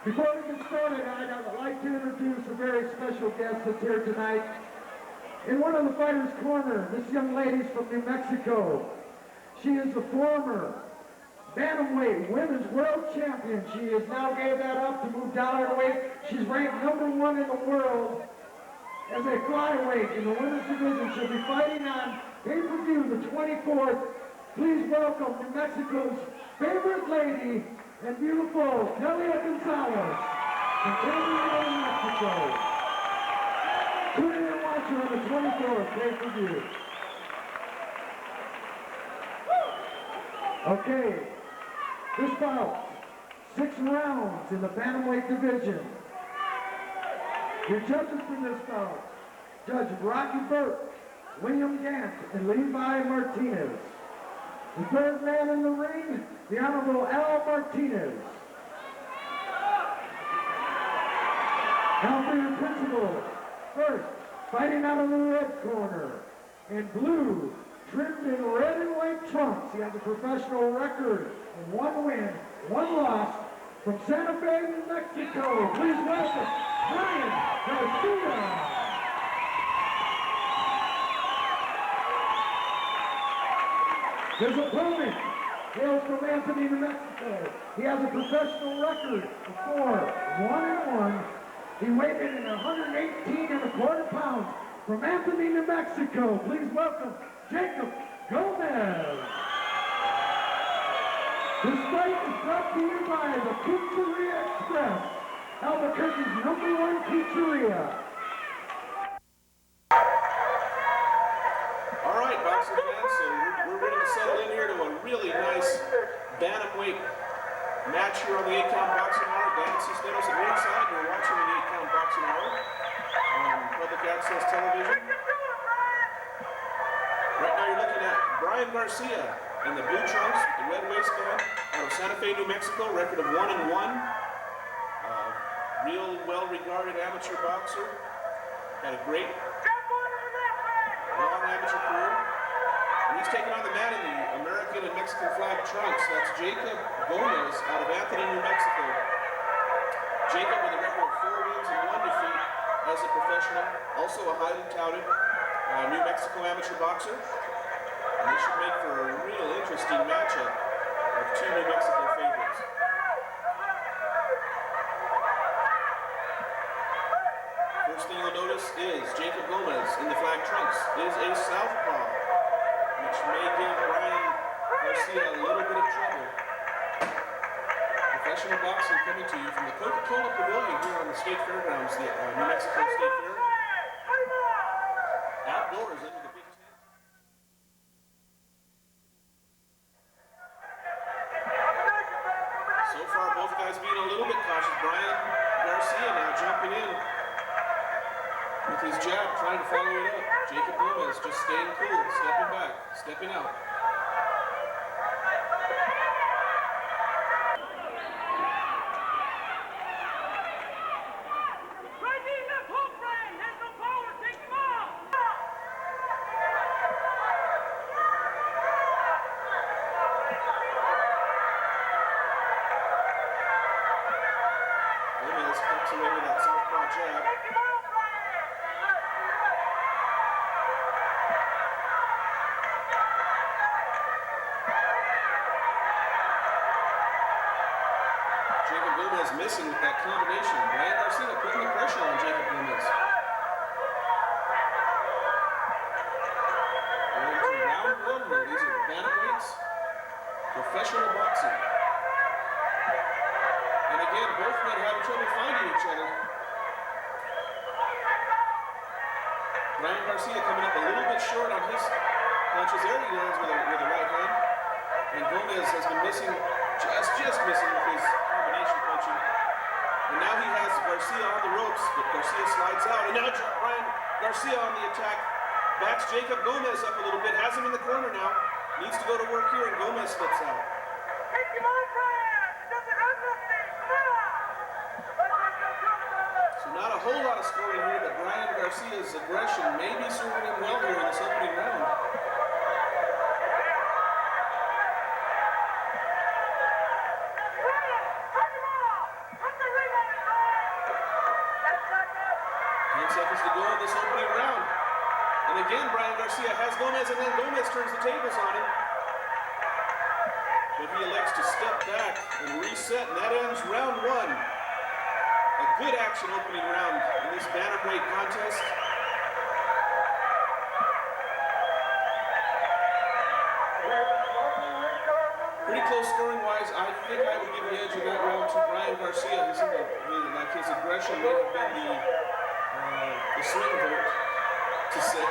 Before we get started, I'd like to introduce a very special guest that's here tonight. In one of the fighters' corner, this young lady's from New Mexico. She is a former Bantamweight Women's World Champion. She has now gave that up to move down her weight. She's ranked #1 in the world as a flyweight in the women's division. She'll be fighting on pay-per-view the 24th. Please welcome New Mexico's favorite lady and beautiful Delia Gonzalez from Pavilion, New Mexico. Tune in and watch her on the 24th pay-per-view. Okay, this bout, 6 rounds in the Bantamweight division. Your judges for this bout, Judge Rocky Burke, William Gant, and Levi Martinez. The third man in the ring, the Honorable Al Martinez. Now for your principals. First, fighting out of the red corner, in blue, trimmed in red and white trunks. He has a professional record of 1 win, 1 loss from Santa Fe, New Mexico. Please welcome BRYAN GARCIA. His opponent hails from Anthony, New Mexico. He has a professional record of 4-1-1. He weighed in at 118.25 pounds from Anthony, New Mexico. Please welcome Jacob Gomez. This fight is brought to you by the Pizzeria Express, Albuquerque's #1 pizzeria. All right, boxing fans, so we're ready to settle in here to a really nice bantamweight match here on the 8-count boxing hour. Dan Cisneros at ringside. We're watching the 8-count boxing hour on public access television. Right now you're looking at BRYAN GARCIA in the blue trunks with the red waistband out of Santa Fe, New Mexico, record of 1-1. Real well-regarded amateur boxer. Had a great long amateur career. And he's taking on the man in the American and Mexican flag trunks. That's Jacob Gomez out of Anthony, New Mexico. Jacob with a record of 4 wins and 1 defeat as a professional. Also a highly touted New Mexico amateur boxer. And this should make for a real interesting matchup of 2 New Mexico favorites. First thing you'll notice is Jacob Gomez in the flag trunks is a southpaw, which may give BRYAN GARCIA a little bit of trouble. Professional boxing coming to you from the Coca-Cola Pavilion here on the State Fairgrounds, the New Mexico State Fair. Outdoors into the big tent. So far, both guys being a little bit cautious. BRYAN GARCIA now jumping in with his jab, trying to follow it up. Jacob Gomez just staying cool, stepping back, stepping out. Gomez cuts away with that southpaw jab. Jacob Gomez missing with that combination. BRYAN GARCIA putting the pressure on Jacob Gomez. Going to round 1 here. These are bantamweights, professional boxing. And again, both men having trouble finding each other. BRYAN GARCIA coming up a little bit short on his punches. There he lands with a right hand. And Gomez has been missing, just missing with his combination punching. And now he has GARCIA on the ropes, but GARCIA slides out. And now BRYAN GARCIA on the attack. Backs Jacob Gomez up a little bit. Has him in the corner now. Needs to go to work here, and Gomez slips out. So not a whole lot of scoring here, but BRYAN GARCIA's aggression may be serving him well here in this opening round. seconds to go in this opening round. And again, Bryan Garcia has Gomez, and then Gomez turns the tables on him. But he elects to step back and reset, and that ends round one. A good action opening round in this Bantamweight contest. Pretty close scoring-wise. I think I would give the edge in that round to Bryan Garcia. Like his aggression may have been the swing vote, to say.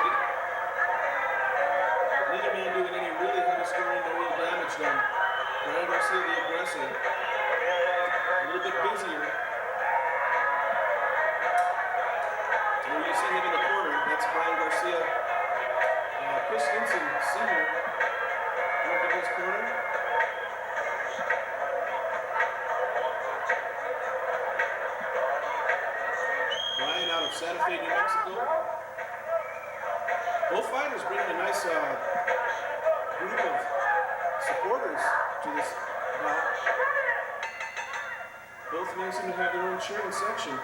Neither man doing any really heavy scoring, no real damage done. Bryan Garcia, the aggressor, a little bit busier. And you see him in the corner. That's Bryan Garcia. Chris Hinson, Sr., working his corner. Bryan out of Santa Fe, New Mexico. Both fighters bring a nice group of supporters to this bout. Both men seem to have their own cheering section.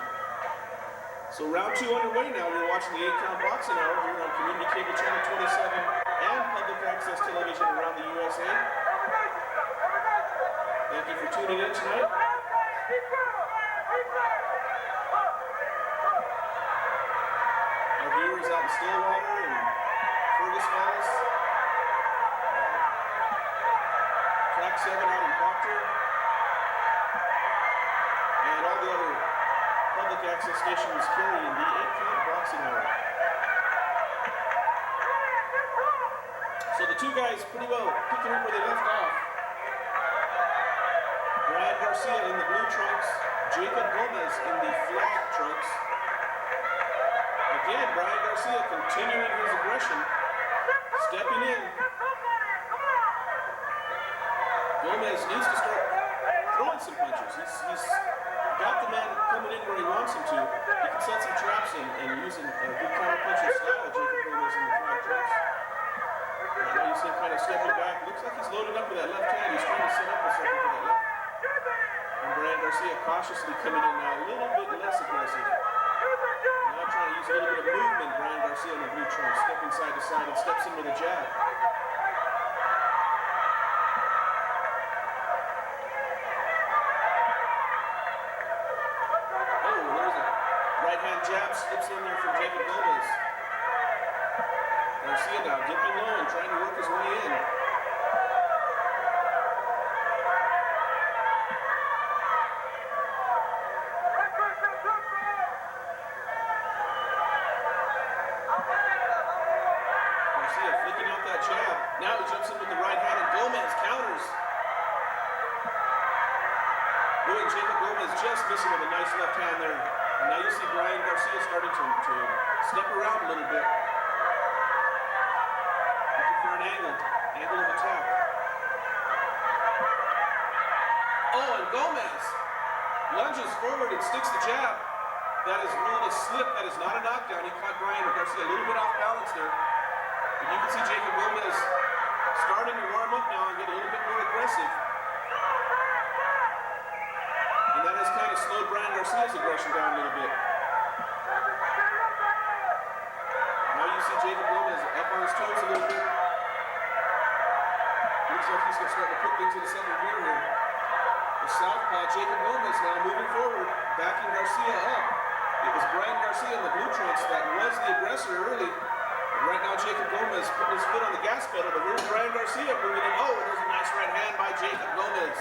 So round two underway now. We're watching the 8-count boxing hour here on Community Cable Channel 27 and public access television around the USA. Thank you for tuning in tonight. Our viewers out in Stillwater and Fergus Falls, Track 7 out in Proctor, and all the other public access stations carrying the 8-count boxing hour. So the two guys pretty well picking up where they left off. Bryan Garcia in the blue trunks, Jacob Gomez in the flag trunks. Again, Bryan Garcia continuing his aggression, stepping in. Gomez needs to start throwing some punches. He's got the man coming in where he wants him to. He can set some traps and using a good counter-punching style, Jacob Gomez in the flag trunks. Now you see him kind of stepping back. Looks like he's loaded up with that left hand. He's trying to set up with something for that left. And Bryan Garcia cautiously coming in now, a little bit less aggressive. Now trying to use a little bit of movement. Bryan Garcia in the blue trunks, stepping side to side and steps in with a jab. Oh, there's a right hand jab slips in there from Jacob Gomez. Garcia now dipping low and trying to work his way in. Garcia flicking out that jab. Now he jumps in with the right hand and Gomez counters. Boy, Jacob Gomez just missing with a nice left hand there. And now you see Bryan Garcia starting to step around a little bit. Angle of attack. Oh, and Gomez lunges forward and sticks the jab. That is ruled a slip. That is not a knockdown. He caught Bryan Garcia a little bit off balance there. But you can see Jacob Gomez starting to warm up now and get a little bit more aggressive. And that has kind of slowed Bryan Garcia's aggression down a little bit. Now you see Jacob Gomez up on his toes a little bit. Looks like he's going to start to put things in the second gear here. The southpaw, Jacob Gomez now moving forward, backing Garcia up. It was Bryan Garcia in the blue trunks that was the aggressor early. And right now Jacob Gomez putting his foot on the gas pedal, but here's Bryan Garcia moving in. Oh, there's a nice right hand by Jacob Gomez.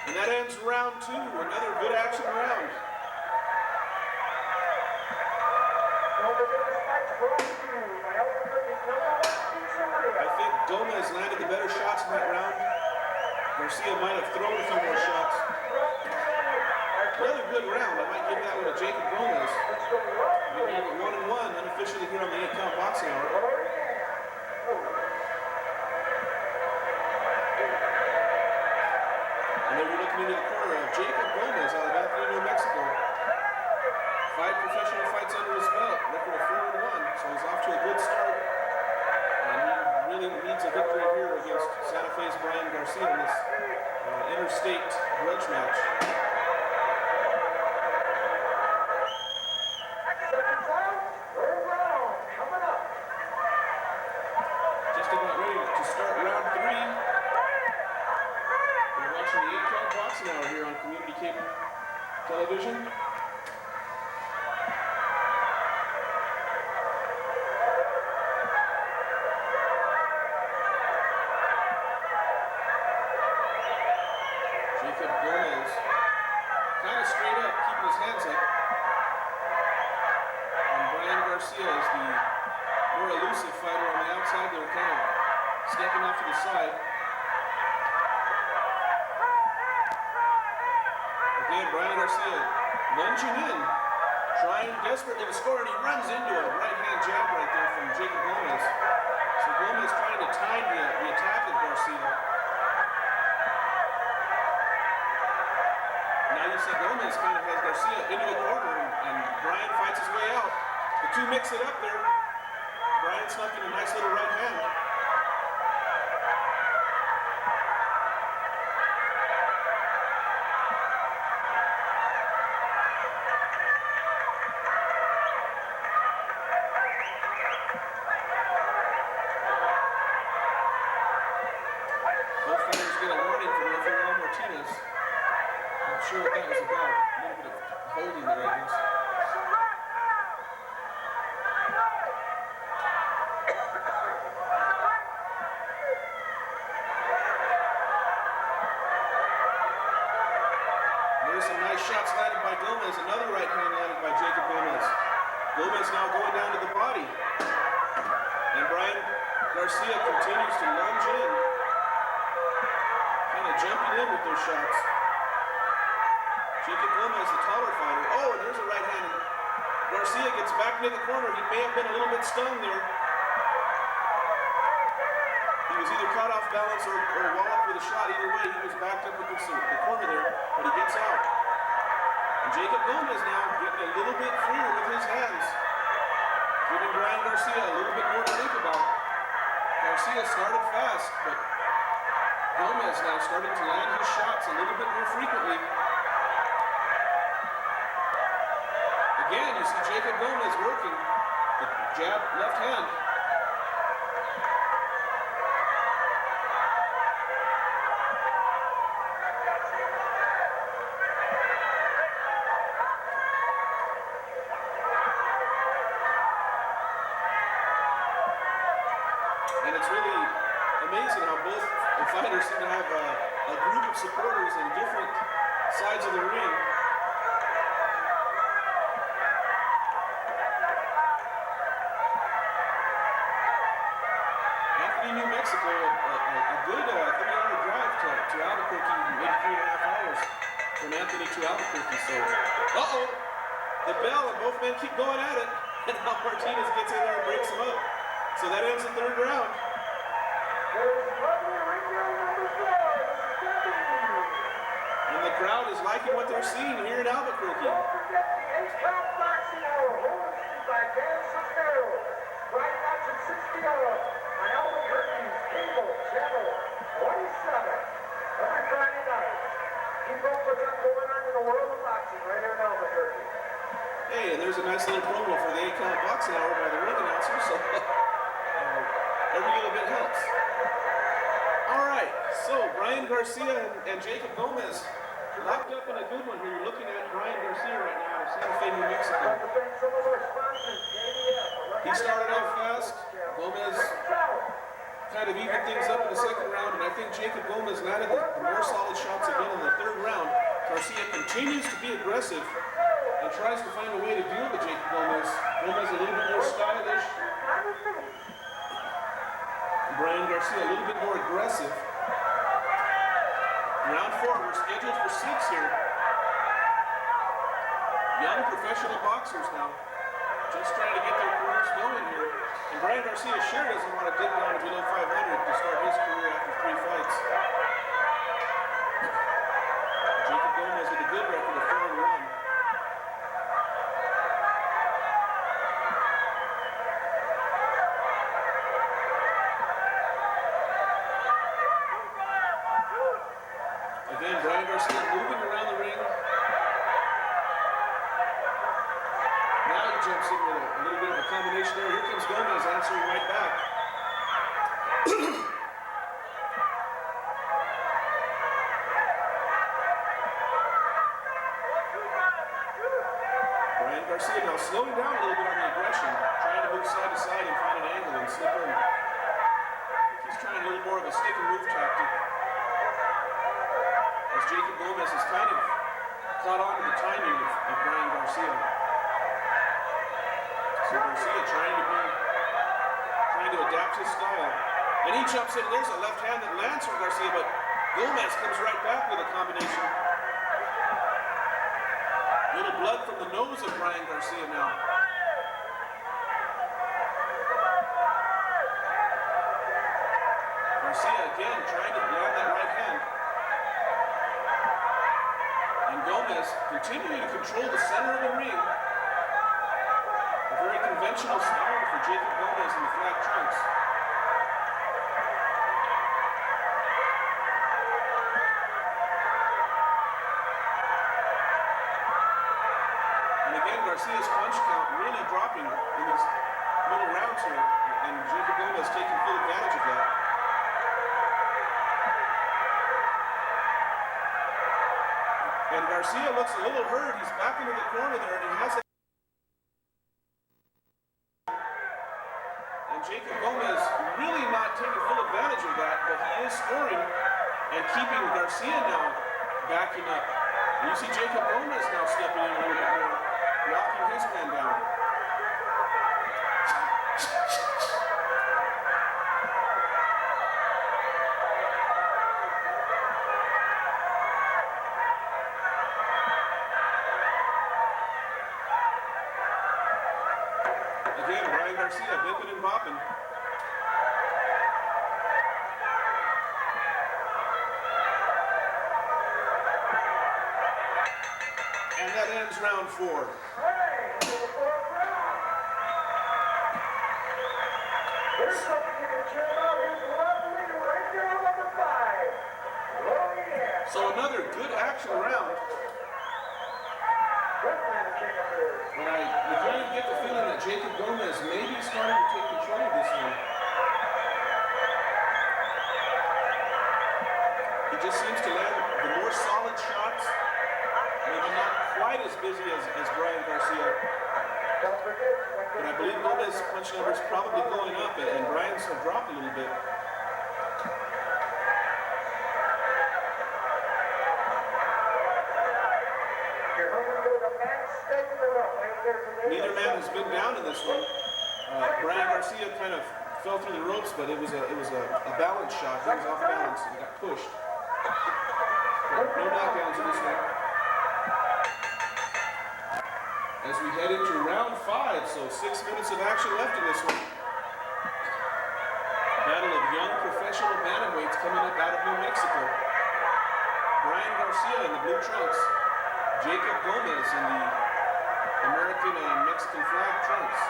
And that ends round two, another good action round. I think Gomez landed the better shots in that round. Garcia might have thrown a few more shots. Another good round. I might give that one to Jacob Gomez. We're going to 1-1 unofficially here on the 8-count boxing hour. And then we're looking into the corner of Jacob Gomez out of Albuquerque, New Mexico. 5 professional fights under his belt, record of 4-1, so he's off to a good start. And he really needs a victory here against Santa Fe's Bryan Garcia in this interstate grudge match. television. Jacob Gomez, kind of straight up, keeping his hands up. And Bryan Garcia is the more elusive fighter on the outside there, kind of stepping off to the side. Again, Bryan Garcia lunging in, trying desperately to score, and he runs into a right-hand jab right there from Jacob Gomez. So Gomez trying to time the attack of Garcia. Now you see Gomez kind of has Garcia into a corner, and Bryan fights his way out. The two mix it up there. Bryan snuck in a nice little right hand. Both fighters get a warning from referee Martinez. I'm not sure what that was about. A little bit of holding there, I guess. There's some nice shots landed by Gomez. Another right hand landed by Jacob Gomez. Gomez now going down to the body. And Bryan Garcia continues to lunge in. Kind of jumping in with those shots. Jacob Gomez, the taller fighter. Oh, and there's a right hand. Garcia gets back into the corner. He may have been a little bit stung there. He was either caught off balance or walloped with a shot. Either way, he was backed up against the corner there, but he gets out. And Jacob Gomez now getting a little bit freer with his hands, giving Bryan Garcia a little bit more to think about. Garcia started fast, but Gomez now starting to land his shots a little bit more frequently. Again, you see Jacob Gomez working the jab left hand. And it's really amazing how both the fighters seem to have a group of supporters in different sides of the ring. New Mexico, a good 3-hour drive to Albuquerque, maybe 3.5 hours from Anthony to Albuquerque. So, the bell, and both men keep going at it, and now Martinez gets in there and breaks them up. So that ends the third round. And the crowd is liking what they're seeing here in Albuquerque. Don't forget the 8-count boxing hour, hosted by Dan Cisneros. Friday nights at 6 p.m. on Albuquerque's cable channel 27. Every Friday night. Keep up with what's going on in the world of boxing right here in Albuquerque. Hey, and there's a nice little promo for the 8-count boxing hour by the ring announcer, so every little bit helps. All right, so Bryan Garcia and Jacob Gomez locked up in a good one here. You're looking at Bryan Garcia right now of Santa Fe, New Mexico. He started off fast. Gomez kind of evened things up in the second round, and I think Jacob Gomez landed the more solid shots again in the third round. Garcia continues to be aggressive and tries to find a way to deal with Jacob Gomez. Gomez a little bit more stylish. Bryan Garcia a little bit more aggressive. Round 4, we're scheduled for 6 here. Young professional boxers now, just trying to get their careers going here. And Bryan Garcia sure doesn't want to dip down to below 500 to start his career after 3 fights. Jacob Gomez with a good record of 4-1. Again, Bryan Garcia moving around the ring. Now he jumps in with a little bit of a combination there. Here comes Gomez answering right back. Garcia now slowing down a little bit on the aggression, trying to move side to side and find an angle and slip in. I think he's trying a little more of a stick and move tactic. As Jacob Gomez has kind of caught on to the timing of BRYAN GARCIA. So Garcia trying to adapt his style. And he jumps in, there's a left hand that lands from Garcia, but Gomez comes right back with a combination. Little blood from the nose of BRYAN GARCIA now. Garcia again trying to land that right hand. And Gomez continuing to control the center of the ring. A very conventional style for Jacob Gomez in the flag trunks. Garcia's punch count really dropping in these middle rounds here, and Jacob Gomez taking full advantage of that. And Garcia looks a little hurt. He's back into the corner there, and he has it. And Jacob Gomez really not taking full advantage of that, but he is scoring and keeping Garcia now backing up. And you see Jacob Gomez now stepping in a little bit more, locking his man down. Again, BRYAN GARCIA bipping and bopping. And that ends round 4. Here's something you can check out. Here's lovely right there on number 5. Oh, yeah. So another good action round. But you kind of get the feeling that Jacob Gomez may be starting to take control of this one. He just seems to land the more solid shots. Maybe not quite as busy as BRYAN GARCIA. But I believe Gomez's punch number is probably going up, and BRYAN's have dropped a little bit. Neither man has been down in this one. BRYAN GARCIA kind of fell through the ropes, but it was a balance shot. He was off balance and got pushed. No knockdowns in this one. As we head into round 5, so 6 minutes of action left in this one. Battle of young professional bantamweights coming up out of New Mexico. BRYAN GARCIA in the blue trunks. Jacob Gomez in the American and Mexican flag trunks.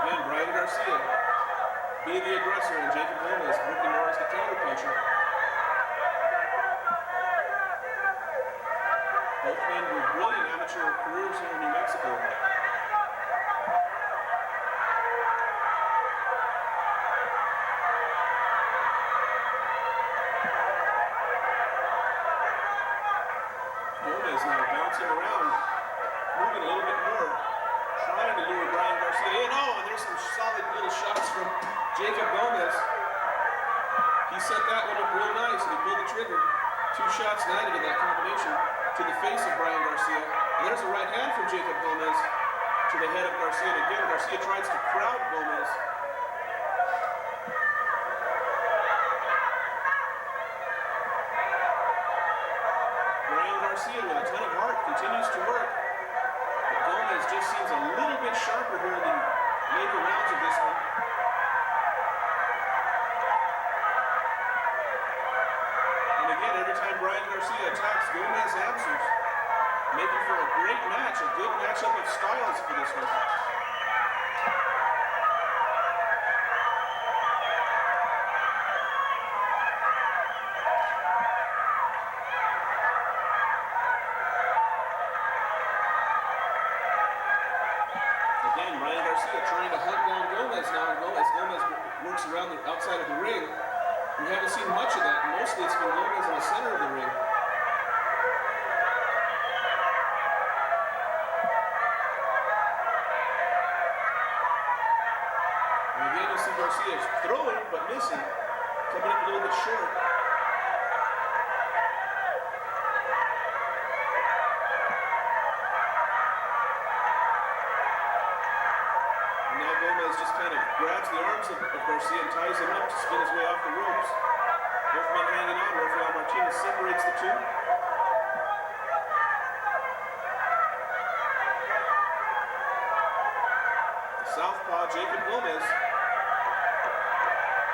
Again, BRYAN GARCIA being the aggressor and Jacob Gomez working more as the counterpuncher. Both men with brilliant amateur careers here in New Mexico. Gomez now bouncing around, moving a little bit more, trying to lure BRYAN GARCIA in. Oh, and there's some solid little shots from Jacob Gomez. He set that one up real nice, and he pulled the trigger. 2 shots landed in that combination to the face of BRYAN GARCIA. And there's a right hand from Jacob Gomez to the head of Garcia. And again, Garcia tries to crowd Gomez. BRYAN GARCIA, with a ton of heart, continues to work. But Gomez just seems a little bit sharper here in the later rounds of this one. And again, every time BRYAN GARCIA attacks, Gomez answers, making for a great match, a good matchup of styles for this one. Again, line. Bryan Garcia trying to hunt down Gomez now, and Gomez works around the outside of the ring. We haven't seen much of that. Mostly it's been Gomez in the center of the ring. And again, you see Garcia throwing, but missing. Coming up a little bit short. Just kind of grabs the arms of Garcia and ties him up to spin his way off the ropes. Both men hanging on. Rafael Martinez separates the two. The southpaw, Jacob Gomez.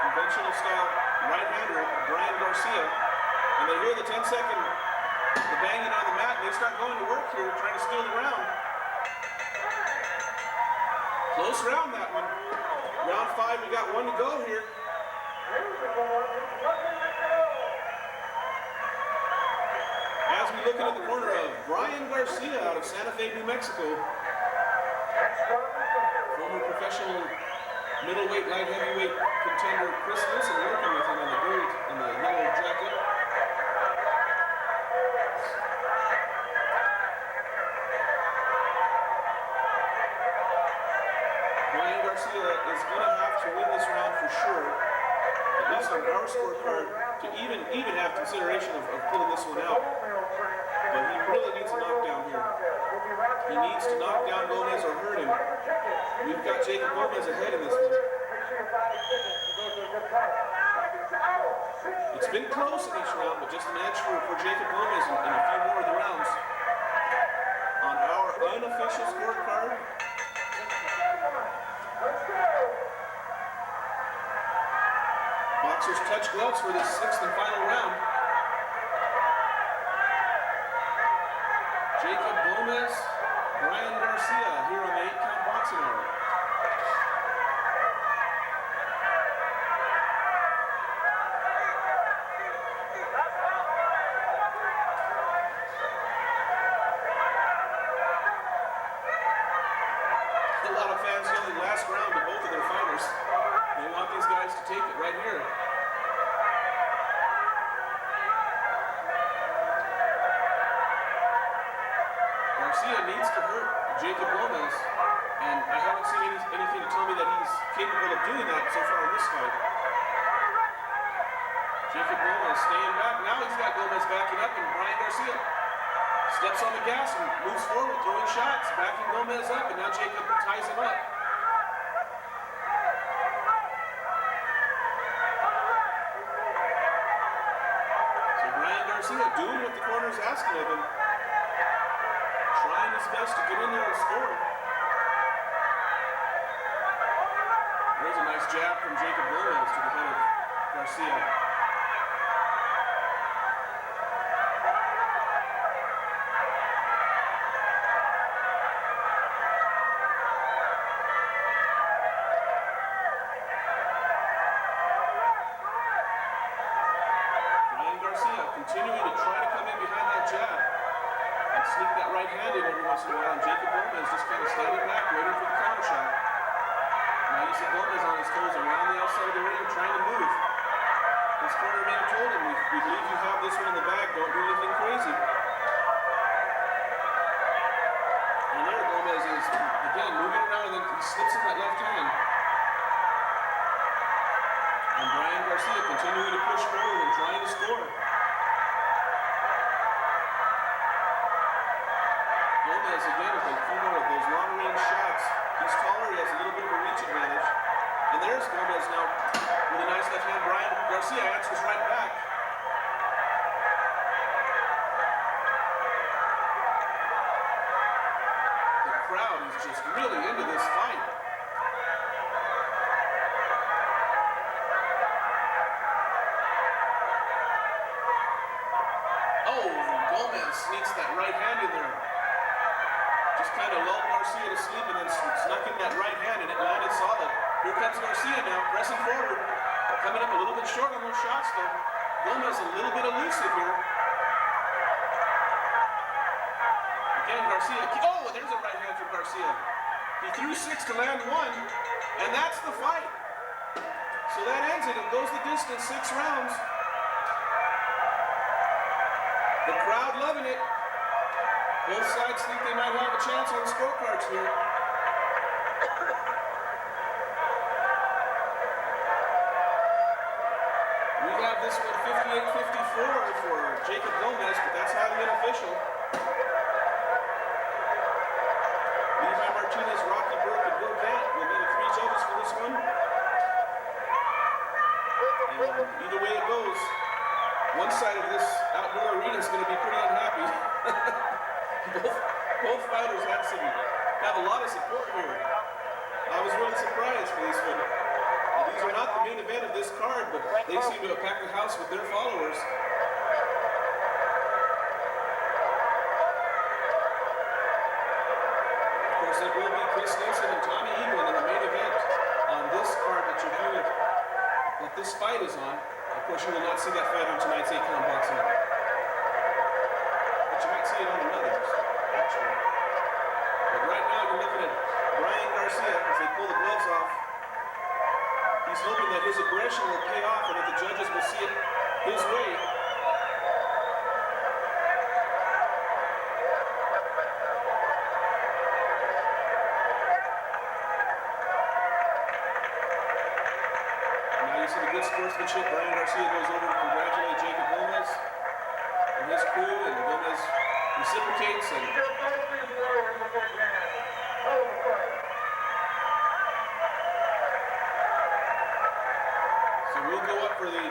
Conventional style right-hander, Bryan Garcia. And they hear the 10-second, the banging on the mat, and they start going to work here, trying to steal the round. Close round, that one. Round 5, we got one to go here. As we look into the corner of Bryan Garcia out of Santa Fe, New Mexico. Former professional middleweight, light heavyweight contender Chris Wilson working with him in the gold and the yellow jacket. Bryan Garcia is going to have to win this round for sure, at least on our scorecard, to even have consideration of pulling this one out. But he really needs a knockdown here. He needs to knock down Gomez or hurt him. We've got Jacob Gomez ahead in this one. It's been close in each round, but just an edge for Jacob Gomez in a few more of the rounds. On our unofficial scorecard, boxers touch gloves for this 6th and final round. Jacob Gomez, Bryan Garcia here on the 8-count boxing hour. A lot of fans yelling last round to both of their fighters. They want these guys to take it right here. Garcia needs to hurt Jacob Gomez, and I haven't seen anything to tell me that he's capable of doing that so far in this fight. Jacob Gomez staying back. Now he's got Gomez backing up, and Bryan Garcia steps on the gas and moves forward, throwing shots, backing Gomez up, and now Jacob ties him up. So Bryan Garcia doing what the corner's asking of him, trying his best to get in there and score. There's a nice jab from Jacob Gomez to the head of Garcia. Continuing to try to come in behind that jab and sneak that right hand in every once in a while, and Jacob Gomez just kind of standing back, waiting for the counter shot. Now you see Gomez on his toes around the outside of the ring, trying to move. His cornerman told him, we believe you have this one in the bag, don't do anything crazy. And there Gomez is, again, moving around, and then he slips in that left hand. And Bryan Garcia continuing to push forward and trying to score. Gomez again with a few more of those long-range shots. He's taller, he has a little bit of a reach advantage. And there's Gomez now with a nice left hand. Bryan Garcia answers right back. The crowd is just really into this fight. Oh, Gomez sneaks that right hand in there. Just kind of lulled Garcia to sleep and then snuck in that right hand, and it landed solid. Here comes Garcia now, pressing forward. Coming up a little bit short on those shots, though. Gomez a little bit elusive here. Again, Garcia. Oh, there's a right hand from Garcia. He threw 6 to land 1, and that's the fight. So that ends it. It goes the distance, 6 rounds. The crowd loving it. Both sides think they might have a chance on the scorecards here. We have this one 58-54 for Jacob Gomez, but that's highly unofficial. Levi Martinez, Rocky Burke, and Will Gant will be the 3 judges for this one. And either way it goes, one side of this outdoor arena is going to be pretty unhappy. both fighters have a lot of support here. I was really surprised for this one. These are not the main event of this card, but they seem to have packed the house with their followers. Of course, it will be Chris Nelson and Tommy Eaglin in the main event on this card that you're viewing, that this fight is on. Of course, you will not see that fight on tonight's 8-count boxing. But you might see it on another, actually. But right now, you're looking at Bryan Garcia as they pull the gloves off. He's hoping that his aggression will pay off and that the judges will see it his way. Now you see the good sportsmanship. Bryan Garcia goes over to congratulate Jacob Gomez and his crew, and Gomez reciprocates. And we'll go up for the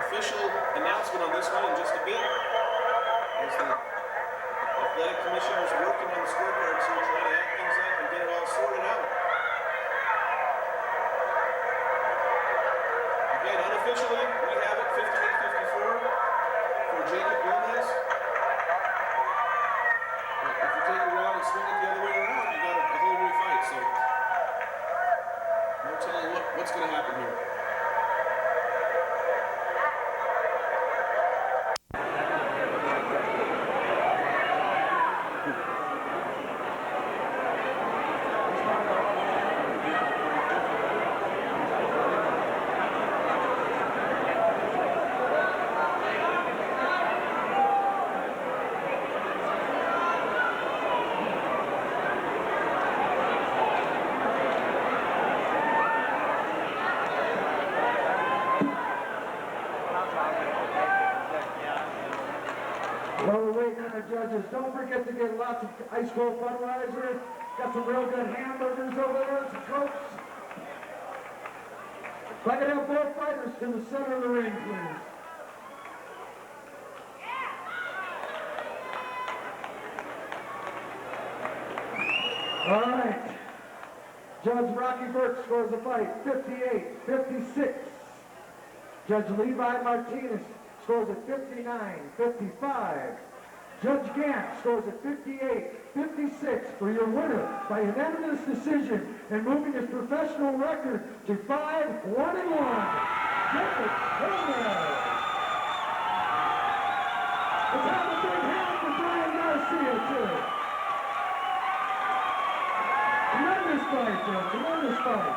official announcement on this one in just a bit. As the athletic commissioner's working on the scorecards here, trying to add things up and get it all sorted out. Again, unofficially, we have it 58-54 for Jacob Gomez. But if you take it around and swing it the other way around, you got a whole new fight. So no telling what's going to happen here. While we're waiting on the judges, don't forget to get lots of ice cold Budweiser. Got some real good hamburgers over there and some Cokes. If I could have both fighters to the center of the ring, please. All right. Judge Rocky Burke scores the fight 58-56. Judge Levi Martinez scores at 59-55. Judge Gant scores at 58-56 for your winner by unanimous decision and moving his professional record to 5-1-1. Jacob Gomez. Let's have a big hand for Bryan Garcia, too. Tremendous fight, Joe. Tremendous fight.